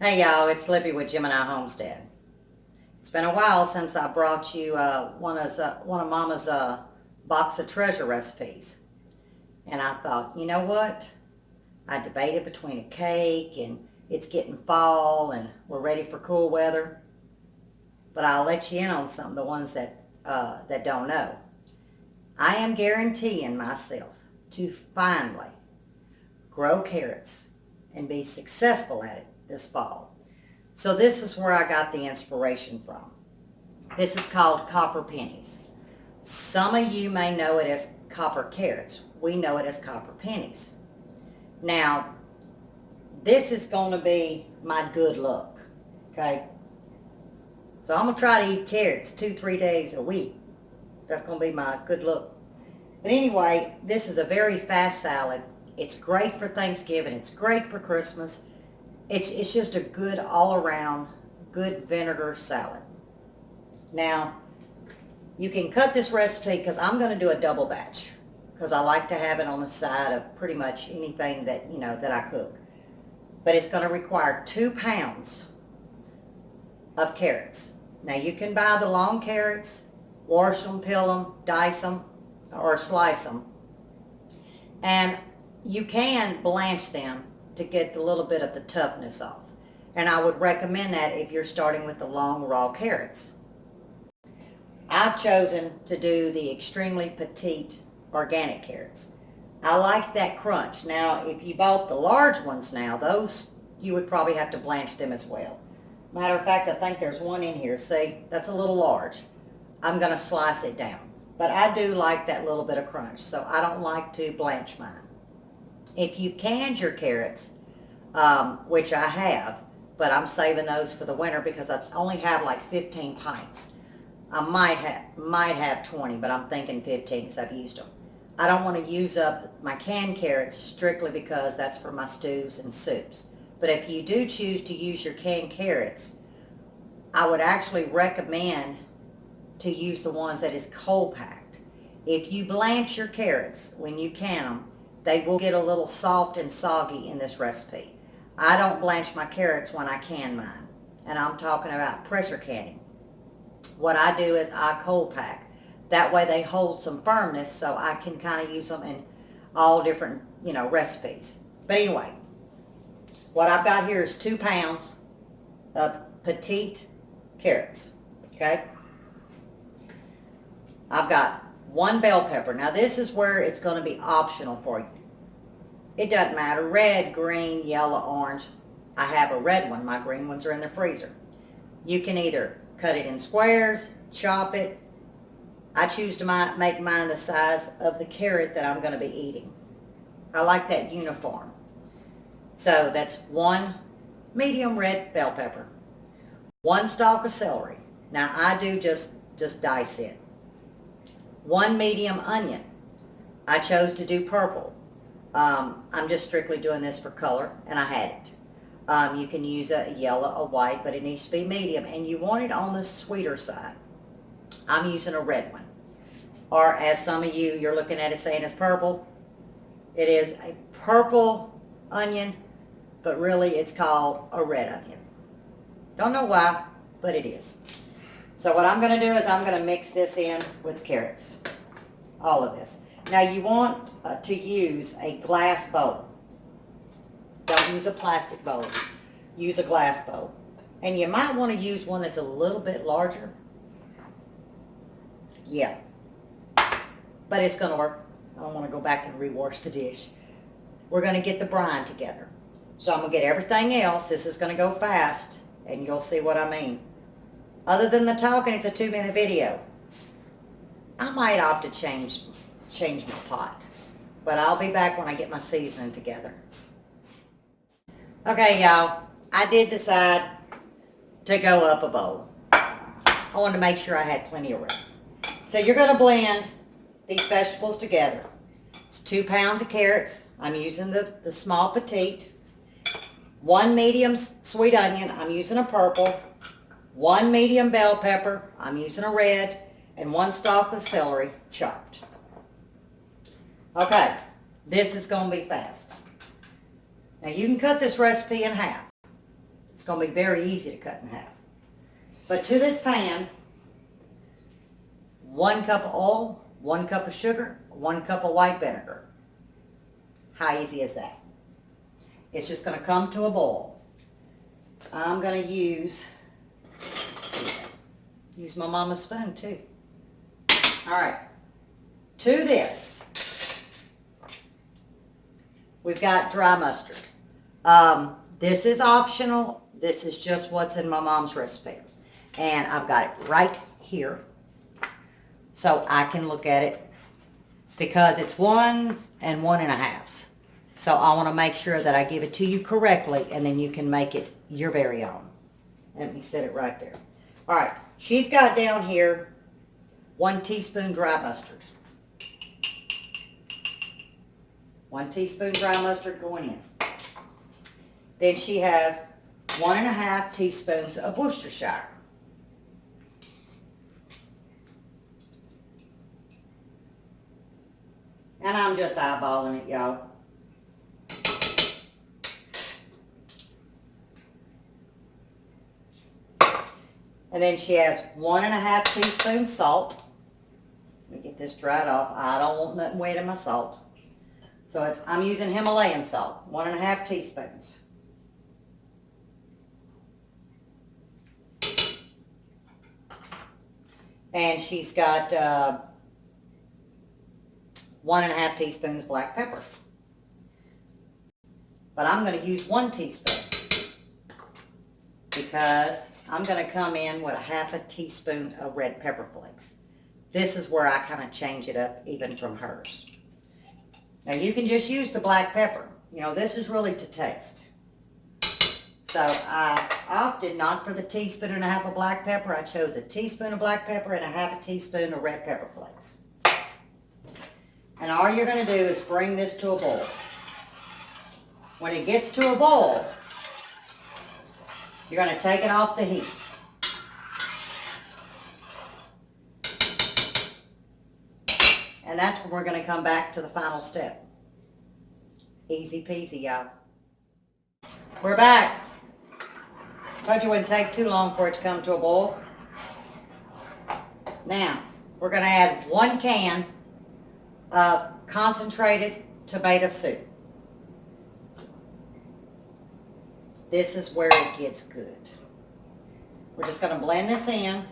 Hey y'all, it's Libby with Gemini Homestead. It's been a while since I brought you one of Mama's box of treasure recipes. And I thought, you know what? I debated between a cake and it's getting fall and we're ready for cool weather. But I'll let you in on some of the ones that don't know. I am guaranteeing myself to finally grow carrots and be successful at it this fall. So this is where I got the inspiration from. This is called copper pennies. Some of you may know it as copper carrots. We know it as copper pennies. Now, this is going to be my good luck, okay? So I'm going to try to eat carrots 2-3 days a week. That's going to be my good luck. But anyway, this is a very fast salad. It's great for Thanksgiving. It's great for Christmas. It's just a good all-around, good vinegar salad. Now, you can cut this recipe because I'm going to do a double batch because I like to have it on the side of pretty much anything that, that I cook. But it's going to require 2 pounds of carrots. Now, you can buy the long carrots, wash them, peel them, dice them, or slice them. And you can blanch them to get a little bit of the toughness off. And I would recommend that if you're starting with the long raw carrots. I've chosen to do the extremely petite organic carrots. I like that crunch. Now, if you bought the large ones now, those you would probably have to blanch them as well. Matter of fact, I think there's one in here. See, that's a little large. I'm going to slice it down. But I do like that little bit of crunch, so I don't like to blanch mine. If you've canned your carrots, which I have, but I'm saving those for the winter because I only have like 15 pints. I might have 20, but I'm thinking 15 because I've used them. I don't want to use up my canned carrots strictly because that's for my stews and soups. But if you do choose to use your canned carrots, I would actually recommend to use the ones that is cold packed. If you blanch your carrots when you can them, they will get a little soft and soggy in this recipe. I don't blanch my carrots when I can mine, and I'm talking about pressure canning. What I do is I cold pack. That way they hold some firmness so I can kind of use them in all different, recipes. But anyway, what I've got here is 2 pounds of petite carrots, okay? I've got 1 bell pepper. Now this is where it's going to be optional for you. It doesn't matter, red, green, yellow, orange. I have a red one. My green ones are in the freezer. You can either cut it in squares, chop it. I choose to make mine the size of the carrot that I'm going to be eating. I like that uniform. So that's 1 medium red bell pepper, 1 stalk of celery. Now I do just dice it. 1 medium onion. I chose to do purple. I'm just strictly doing this for color, and I had it. You can use a yellow, a white, but it needs to be medium, and you want it on the sweeter side. I'm using a red one. Or as some of you're looking at it saying it's purple. It is a purple onion, but really it's called a red onion. Don't know why, but it is. So what I'm going to do is I'm going to mix this in with carrots. All of this. Now you want to use a glass bowl. Don't use a plastic bowl. Use a glass bowl. And you might want to use one that's a little bit larger. Yeah. But it's going to work. I don't want to go back and rewash the dish. We're going to get the brine together. So I'm going to get everything else. This is going to go fast, and you'll see what I mean. Other than the talking, it's a 2-minute video. I might opt to change my pot, but I'll be back when I get my seasoning together. Okay, y'all, I did decide to go up a bowl. I wanted to make sure I had plenty of room. So you're going to blend these vegetables together. It's 2 pounds of carrots. I'm using the small petite. 1 medium sweet onion. I'm using a purple. 1 medium bell pepper. I'm using a red. And 1 stalk of celery chopped. Okay, this is going to be fast. Now you can cut this recipe in half. It's going to be very easy to cut in half. But to this pan, 1 cup of oil, 1 cup of sugar, 1 cup of white vinegar. How easy is that? It's just going to come to a boil. I'm going to use my mama's spoon too. All right. To this, we've got dry mustard. This is optional. This is just what's in my mom's recipe. And I've got it right here, so I can look at it, because it's 1 and 1.5. So I want to make sure that I give it to you correctly, and then you can make it your very own. Let me set it right there. All right, she's got down here 1 teaspoon dry mustard. 1 teaspoon dry mustard going in. Then she has 1.5 teaspoons of Worcestershire. And I'm just eyeballing it, y'all. And then she has 1.5 teaspoons salt. Let me get this dried off. I don't want nothing wet in my salt. So I'm using Himalayan salt, 1.5 teaspoons. And she's got 1.5 teaspoons black pepper. But I'm going to use 1 teaspoon because I'm going to come in with 1/2 teaspoon of red pepper flakes. This is where I kind of change it up even from hers. Now you can just use the black pepper. You know, this is really to taste. So I opted not for the 1.5 teaspoons of black pepper. I chose 1 teaspoon of black pepper and 1/2 teaspoon of red pepper flakes. And all you're going to do is bring this to a boil. When it gets to a boil, you're going to take it off the heat. And that's when we're going to come back to the final step. Easy peasy, y'all. We're back. Told you it wouldn't take too long for it to come to a boil. Now, we're going to add 1 can of concentrated tomato soup. This is where it gets good. We're just going to blend this in.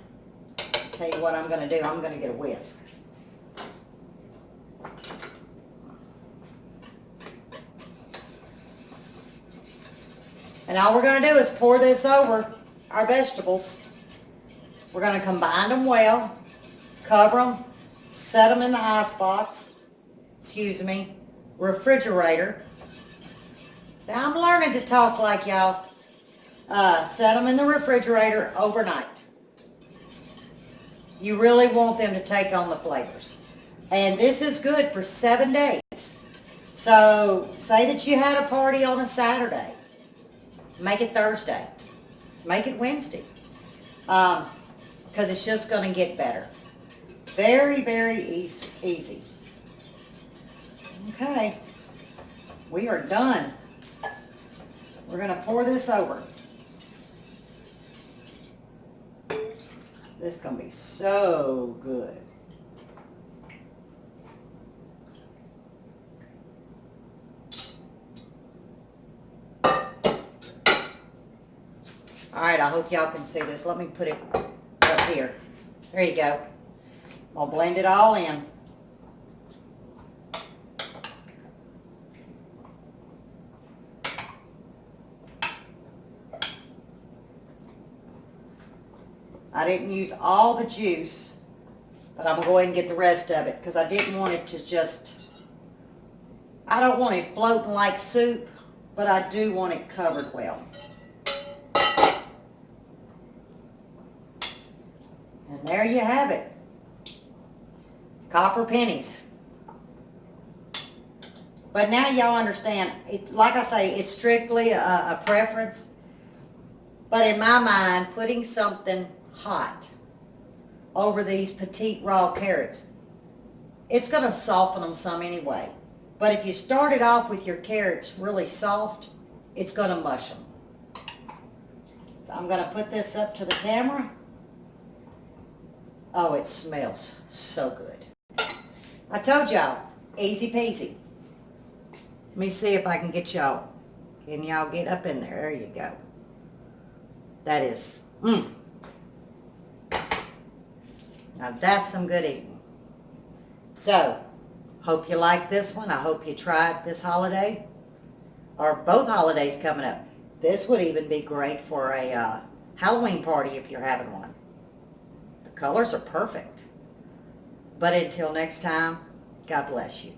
Tell you what I'm going to do. I'm going to get a whisk. And all we're going to do is pour this over our vegetables. We're going to combine them well, cover them, set them in the refrigerator. Now I'm learning to talk like y'all. Set them in the refrigerator overnight. You really want them to take on the flavors. And this is good for 7 days. So say that you had a party on a Saturday. Make it Thursday. Make it Wednesday. Because it's just going to get better. Very, very easy. Okay. We are done. We're going to pour this over. This is going to be so good. All right, I hope y'all can see this. Let me put it up here. There you go. I'll blend it all in. I didn't use all the juice, but I'm going to go ahead and get the rest of it because I didn't want it to just, I don't want it floating like soup, but I do want it covered well. And there you have it. Copper pennies. But now y'all understand, like I say, it's strictly a preference. But in my mind, putting something hot over these petite raw carrots, it's going to soften them some anyway. But if you start it off with your carrots really soft, it's going to mush them. So I'm going to put this up to the camera. Oh, it smells so good. I told y'all, easy peasy. Let me see if I can get y'all. Can y'all get up in there? There you go. That is, Now that's some good eating. So, hope you like this one. I hope you try it this holiday. Or both holidays coming up. This would even be great for a Halloween party if you're having one. The colors are perfect. But until next time, God bless you.